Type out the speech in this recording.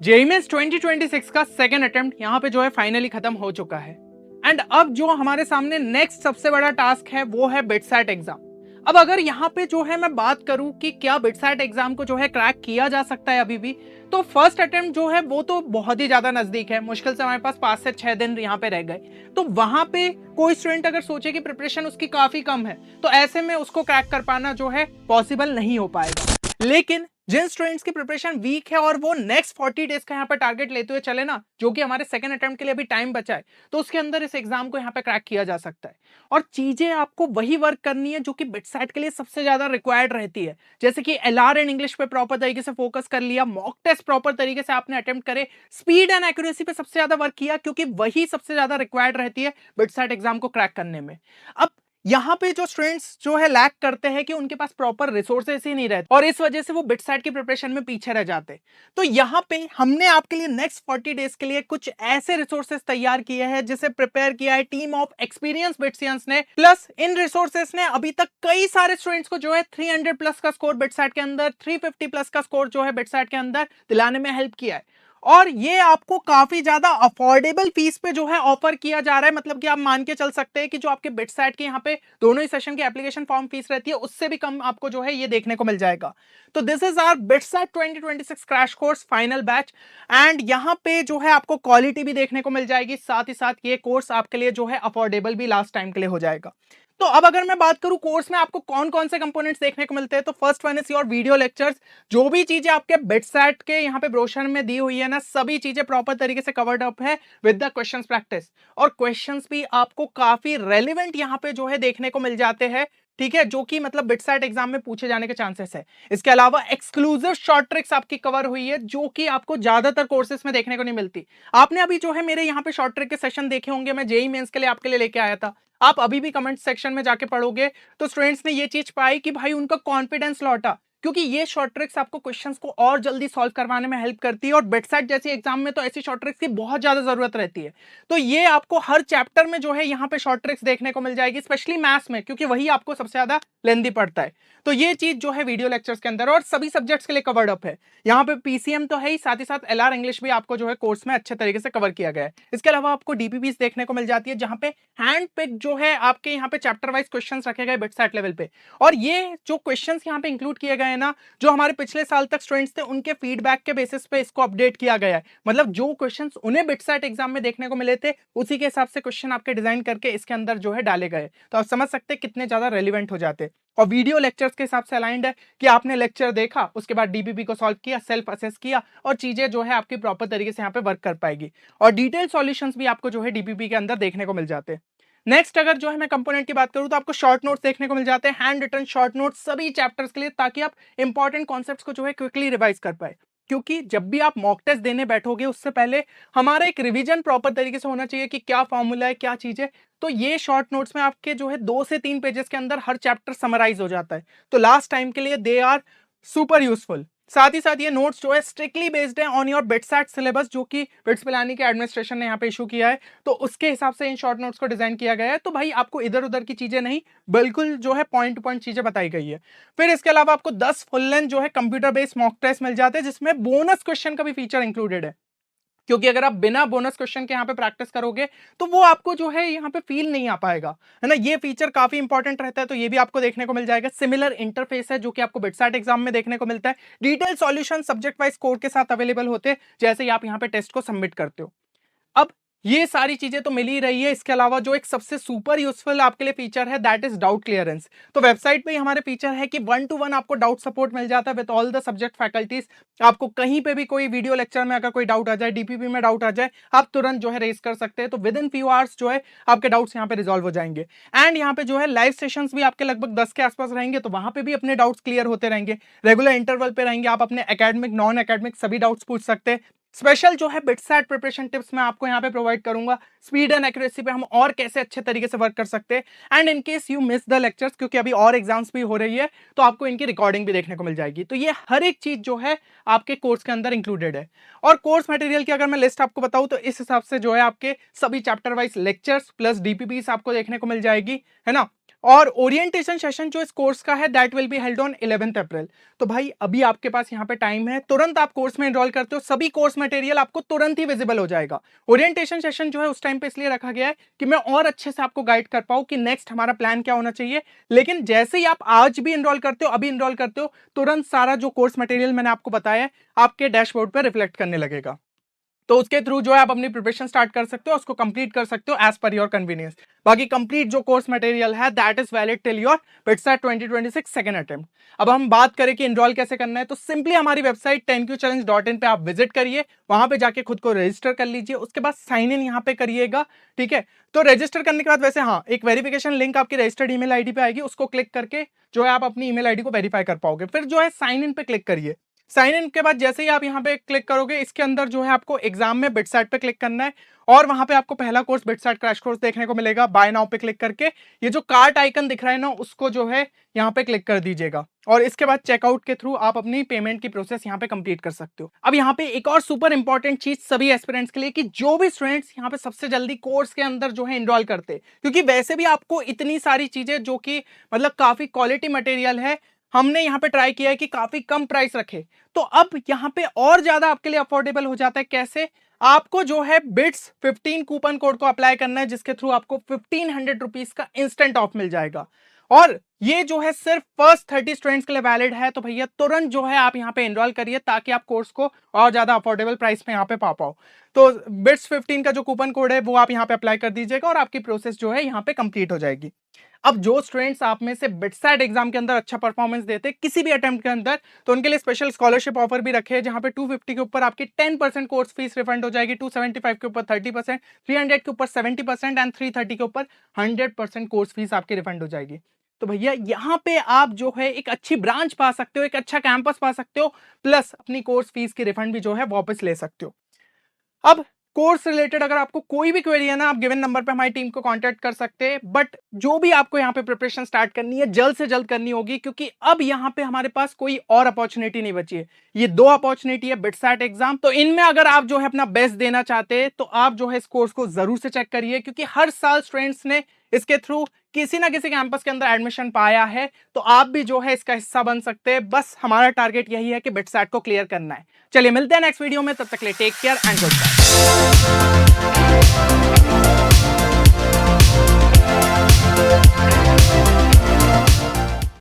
JEE mains 2026 का second attempt यहाँ पे जो है फाइनली खत्म हो चुका है। एंड अब जो हमारे सामने नेक्स्ट सबसे बड़ा टास्क है वो है बिटसैट एग्जाम। अब अगर यहाँ पे जो है मैं बात करूं कि क्या बिटसैट एग्जाम को जो है क्रैक किया जा सकता है अभी भी, तो फर्स्ट अटेम्प्ट जो है वो तो बहुत ही ज्यादा नजदीक है। मुश्किल से हमारे पास 5 से 6 दिन यहाँ पे रह गए। तो वहां पे कोई स्टूडेंट अगर सोचे कि प्रिपरेशन उसकी काफी कम है, तो ऐसे में उसको क्रैक कर पाना जो है पॉसिबल नहीं हो पाएगा। लेकिन जिन स्टूडेंट्स की प्रिपरेशन वीक है और वो नेक्स्ट 40 डेज का यहाँ पर टारगेट लेते हुए चले ना, जो कि हमारे सेकंड अटेम्प्ट के लिए अभी टाइम बचा है, तो उसके अंदर इस एग्जाम को यहाँ पे क्रैक किया जा सकता है। और चीजें आपको वही वर्क करनी है जो कि बिटसैट के लिए सबसे ज्यादा रिक्वायर्ड रहती है। जैसे कि एलआर एंड इंग्लिश पे प्रॉपर तरीके से फोकस कर लिया, मॉक टेस्ट प्रॉपर तरीके से आपने अटेम्प्ट करे, स्पीड एंड एक्यूरेसी पे सबसे ज्यादा वर्क किया, क्योंकि वही सबसे ज्यादा रिक्वायर्ड रहती है बिटसैट एग्जाम को क्रैक करने में। अब यहाँ पे जो स्टूडेंट्स जो है लैक करते हैं कि उनके पास प्रॉपर रिसोर्सेस ही नहीं रहते और इस वजह से वो बिटसैट की प्रिपरेशन में पीछे रह जाते। तो यहाँ पे हमने आपके लिए नेक्स्ट 40 डेज के लिए कुछ ऐसे रिसोर्सेस तैयार किए हैं जिसे प्रिपेयर किया है टीम ऑफ एक्सपीरियंस बिट्सियंस ने। प्लस इन रिसोर्सेस ने अभी तक कई सारे स्टूडेंट्स को जो है 300 प्लस का स्कोर बिटसैट के अंदर, 350 प्लस का स्कोर जो है बिटसैट के अंदर दिलाने में हेल्प किया है। और ये आपको काफी ज्यादा अफोर्डेबल फीस पे जो है ऑफर किया जा रहा है। मतलब कि आप मान के चल सकते हैं कि जो आपके बिटसैट के यहाँ पे दोनों ही सेशन की एप्लीकेशन फॉर्म फीस रहती है, उससे भी कम आपको जो है ये देखने को मिल जाएगा। तो this is our BITSAT 2026 crash course final batch. And यहाँ पे जो है आपको क्वालिटी भी देखने को मिल जाएगी, साथ ही साथ ये कोर्स आपके लिए जो है अफोर्डेबल भी लास्ट टाइम के लिए हो जाएगा। तो अब अगर मैं बात करूं कोर्स में आपको कौन कौन से कंपोनेंट्स देखने को मिलते हैं, तो first one is your video lectures. जो भी चीजें आपके बिटसैट के यहाँ पे ब्रोशर में दी हुई है ना, सभी चीजें प्रॉपर तरीके से कवर्ड अप है विद द क्वेश्चंस प्रैक्टिस। और क्वेश्चंस भी आपको काफी रेलिवेंट यहाँ पे जो है देखने को मिल जाते हैं, ठीक है, जो कि मतलब बिटसैट एग्जाम में पूछे जाने के चांसेस है। इसके अलावा एक्सक्लूसिव शॉर्ट ट्रिक्स आपकी कवर हुई है, जो कि आपको ज्यादातर कोर्सेज में देखने को नहीं मिलती। आपने अभी जो है मेरे यहाँ पे शॉर्ट ट्रिक के सेशन देखे होंगे, मैं जेईई मेंस के लिए आपके लिए लेके आया था। आप अभी भी कमेंट सेक्शन में जाके पढ़ोगे तो स्टूडेंट्स ने ये चीज पाई कि भाई उनका कॉन्फिडेंस लौटा, क्योंकि ये शॉर्ट ट्रिक्स आपको क्वेश्चंस को और जल्दी सॉल्व करवाने में हेल्प करती है। और बिटसैट जैसी एग्जाम में तो ऐसी शॉर्ट ट्रिक्स की बहुत ज्यादा जरूरत रहती है। तो ये आपको हर चैप्टर में जो है यहाँ पे शॉर्ट ट्रिक्स देखने को मिल जाएगी, स्पेशली मैथ्स में, क्योंकि वही आपको सबसे ज्यादा लेंदी पड़ता है। तो ये चीज जो है वीडियो लेक्चर्स के अंदर और सभी सब्जेक्ट्स के लिए कवर्ड अप है। यहाँ पे पीसीएम तो है ही, साथ ही साथ एलआर इंग्लिश भी आपको जो है कोर्स में अच्छे तरीके से कवर किया गया है। इसके अलावा आपको डीपीपीस देखने को मिल जाती है, जहां पे हैंड पिक जो है आपके यहाँ पे चैप्टर वाइज क्वेश्चंस रखे गए बिटसैट लेवल पे। और ये जो क्वेश्चंस यहाँ पे इंक्लूड किए गए हैं ना, जो हमारे पिछले साल तक स्टूडेंट्स थे उनके फीडबैक के बेसिस पे इसको अपडेट किया गया है। मतलब जो क्वेश्चंस उन्हें बिटसैट एग्जाम में देखने को मिले थे, उसी के हिसाब से क्वेश्चन आपके डिजाइन करके इसके अंदर जो है डाले गए। तो आप समझ सकते हैं कितने ज्यादा रेलिवेंट हो जाते। और वीडियो लेक्चर्स के हिसाब से अलाइंड है कि आपने लेक्चर देखा, उसके बाद डीपीपी को सॉल्व किया, सेल्फ असेस किया, और चीजें जो है आपकी प्रॉपर तरीके से यहाँ पे वर्क कर पाएगी। और डिटेल सॉल्यूशंस भी आपको जो है डीपीपी के अंदर देखने को मिल जाते हैं। नेक्स्ट अगर जो है मैं कंपोनेंट की बात करूं, तो आपको शॉर्ट नोट्स देखने को मिल जाते हैं, हैंड रिटन शॉर्ट नोट्स सभी चैप्टर्स के लिए, ताकि आप इंपॉर्टेंट कॉन्सेप्ट्स को जो है क्विकली रिवाइज कर पाए। क्योंकि जब भी आप मॉक टेस्ट देने बैठोगे, उससे पहले हमारा एक रिवीजन प्रॉपर तरीके से होना चाहिए कि क्या फॉर्मूला है, क्या चीज है। तो ये शॉर्ट नोट्स में आपके जो है 2 से 3 पेजेस के अंदर हर चैप्टर समराइज हो जाता है। तो लास्ट टाइम के लिए दे आर सुपर यूजफुल। साथ ही साथ ये नोट्स जो है स्ट्रिक्टली बेस्ड है ऑन योर बिटसैट सिलेबस, जो कि बिट्स पिलानी के एडमिनिस्ट्रेशन ने यहाँ पे इशू किया है। तो उसके हिसाब से इन शॉर्ट नोट्स को डिजाइन किया गया है। तो भाई आपको इधर उधर की चीजें नहीं, बिल्कुल जो है पॉइंट टू पॉइंट चीजें बताई गई है। फिर इसके अलावा आपको 10 फुल लेंथ जो है कंप्यूटर बेस्ड मॉक टेस्ट मिल जाते हैं, जिसमें बोनस क्वेश्चन का भी फीचर इंक्लूडेड है। क्योंकि अगर आप बिना बोनस क्वेश्चन के यहाँ पे प्रैक्टिस करोगे, तो वो आपको जो है यहाँ पे फील नहीं आ पाएगा, है ना। ये फीचर काफी इंपॉर्टेंट रहता है, तो ये भी आपको देखने को मिल जाएगा। सिमिलर इंटरफेस है जो कि आपको बिटसैट एग्जाम में देखने को मिलता है। Detail solution subject wise code के साथ अवेलेबल होते हैं, जैसे ही आप यहाँ पे टेस्ट को सबमिट करते हो। अब ये सारी चीजें तो मिल ही रही है। इसके अलावा जो एक सबसे सुपर यूजफुल आपके लिए फीचर है, दैट इज डाउट क्लियरेंस। तो वेबसाइट पे ही हमारे फीचर है कि 1-to-1 आपको डाउट सपोर्ट मिल जाता है with all the subject faculties. आपको कहीं पे भी कोई वीडियो लेक्चर में अगर कोई डाउट आ जाए, डीपीपी में डाउट आ जाए, आप तुरंत जो है रेज कर सकते हैं। तो विद इन फ्यू आवर्स जो है आपके डाउट्स यहाँ पे रिजॉल्व हो जाएंगे। एंड यहाँ पे जो है लाइव सेशंस भी आपके लगभग 10 के आसपास रहेंगे, तो वहां पे भी अपने डाउट्स क्लियर होते रहेंगे। रेगुलर इंटरवल पे रहेंगे, आप अपने एकेडमिक नॉन एकेडमिक सभी डाउट्स पूछ सकते हैं। स्पेशल जो है बिटसैट प्रिपरेशन टिप्स मैं आपको यहाँ पे प्रोवाइड करूंगा, स्पीड एंड एक्यूरेसी पे हम और कैसे अच्छे तरीके से वर्क कर सकते हैं। And in case you miss the lectures, क्योंकि अभी और एग्जाम्स भी हो रही है, तो आपको इनकी रिकॉर्डिंग भी देखने को मिल जाएगी। तो ये हर एक चीज जो है आपके कोर्स के अंदर इंक्लूडेड है। और कोर्स मटेरियल की अगर मैं लिस्ट आपको बताऊं, तो इस हिसाब से जो है आपके सभी chapter wise lectures plus DPPs आपको देखने को मिल जाएगी, है ना। और ओरिएंटेशन सेशन जो इस कोर्स का है that will be held on 11th अप्रैल। तो भाई अभी आपके पास यहाँ पे टाइम है, तुरंत आप कोर्स में एनरोल करते हो, सभी कोर्स मटेरियल आपको तुरंत ही विजिबल हो जाएगा। ओरिएंटेशन सेशन जो है उस टाइम पे इसलिए रखा गया है कि मैं और अच्छे से आपको गाइड कर पाऊँ कि नेक्स्ट हमारा प्लान क्या होना चाहिए। लेकिन जैसे ही आप आज भी एनरोल करते हो, अभी एनरोल करते हो, तुरंत सारा जो कोर्स मटेरियल मैंने आपको बताया है आपके डैशबोर्ड पर रिफ्लेक्ट करने लगेगा। तो उसके थ्रू जो है आप अपनी प्रिपरेशन स्टार्ट कर सकते हो, उसको कंप्लीट कर सकते हो एज पर योर कन्वीनियंस। बाकी कंप्लीट जो कोर्स मटेरियल है that is valid till your BITSAT 2026 second attempt. अब हम बात करें कि इनरोल कैसे करना है, तो सिंपली हमारी वेबसाइट 10qchallenge.in पे आप विजिट करिए, वहां पे जाके खुद को रजिस्टर कर लीजिए, उसके बाद साइन इन यहाँ पे करिएगा। ठीक है, तो रजिस्टर करने के बाद वैसे हाँ एक वेरिफिकेशन लिंक आपकी रजिस्टर्ड ईमेल आईडी पे आएगी, उसको क्लिक करके जो है आप अपनी ईमेल आईडी को वेरीफाई कर पाओगे। फिर जो है साइन इन पे क्लिक करिए। साइन इन के बाद जैसे ही आप यहाँ पे क्लिक करोगे, इसके अंदर जो है आपको एग्जाम में बिटसैट पे क्लिक करना है और वहां पे आपको पहला कोर्स बिटसैट क्रैश कोर्स देखने को मिलेगा। बाय नाउ पे क्लिक करके ये जो कार्ट आइकन दिख रहा है ना उसको जो है यहाँ पे क्लिक कर दीजिएगा और इसके बाद चेकआउट के थ्रू आप अपनी पेमेंट की प्रोसेस यहाँ पे कंप्लीट कर सकते हो। अब यहाँ पे एक और सुपर इंपॉर्टेंट चीज सभी एस्पिरेंट्स के लिए कि जो भी स्टूडेंट्स यहाँ पे सबसे जल्दी कोर्स के अंदर जो है इनरोल करते, क्योंकि वैसे भी आपको इतनी सारी चीजें जो कि मतलब काफी क्वालिटी मटेरियल है, हमने यहाँ पे ट्राई किया है कि काफी कम प्राइस रखे, तो अब यहाँ पे और ज्यादा आपके लिए अफोर्डेबल हो जाता है। कैसे? आपको जो है बिट्स 15 कूपन कोड को अप्लाई करना है जिसके थ्रू आपको 1500 रुपीज का इंस्टेंट ऑफ मिल जाएगा और ये जो है सिर्फ फर्स्ट 30 स्टूडेंट्स के लिए वैलिड है। तो भैया तुरंत जो है आप यहाँ पे एनरोल करिए ताकि आप कोर्स को और ज्यादा अफोर्डेबल प्राइस में यहाँ पे पा पाओ। तो बिट्स 15 का जो कूपन कोड है वो आप यहाँ पे अप्लाई कर दीजिएगा और आपकी प्रोसेस जो है यहाँ पे कंप्लीट हो जाएगी। अब जो स्टूडेंट्स आप में से बिटसैट एग्जाम के अंदर अच्छा परफॉर्मेंस देते किसी भी अटेम्प्ट के अंदर, तो उनके लिए स्पेशल स्कॉलरशिप ऑफर भी रखे हैं जहां पे 250 के ऊपर आपकी 10% कोर्स फीस रिफंड हो जाएगी, 275 के ऊपर 30%, 300 के ऊपर 70% एंड 330 के ऊपर 100% कोर्स फीस आपकी रिफंड हो जाएगी। तो भैया यहाँ पे आप जो है एक अच्छी ब्रांच पा सकते हो, एक अच्छा कैंपस पा सकते हो, प्लस अपनी कोर्स फीस की रिफंड भी जो है वापस ले सकते हो। अब कोर्स रिलेटेड अगर आपको कोई भी क्वेरी है ना, आप गिवन नंबर पे हमारी टीम को कांटेक्ट कर सकते हैं। बट जो भी आपको यहाँ पे प्रिपरेशन स्टार्ट करनी है जल्द से जल्द करनी होगी, क्योंकि अब यहाँ पे हमारे पास कोई और अपॉर्चुनिटी नहीं बची है। ये 2 अपॉर्चुनिटी है बिटसैट एग्जाम, तो इनमें अगर आप जो है अपना बेस्ट देना चाहते हैं तो आप जो है इस कोर्स को जरूर से चेक करिए, क्योंकि हर साल स्टूडेंट्स ने इसके थ्रू किसी ना किसी कैंपस के अंदर एडमिशन पाया है, तो आप भी जो है इसका हिस्सा बन सकते हैं। बस हमारा टारगेट यही है कि बिटसैट को क्लियर करना है। चलिए मिलते हैं नेक्स्ट वीडियो में, तब तक के लिए take care and good bye.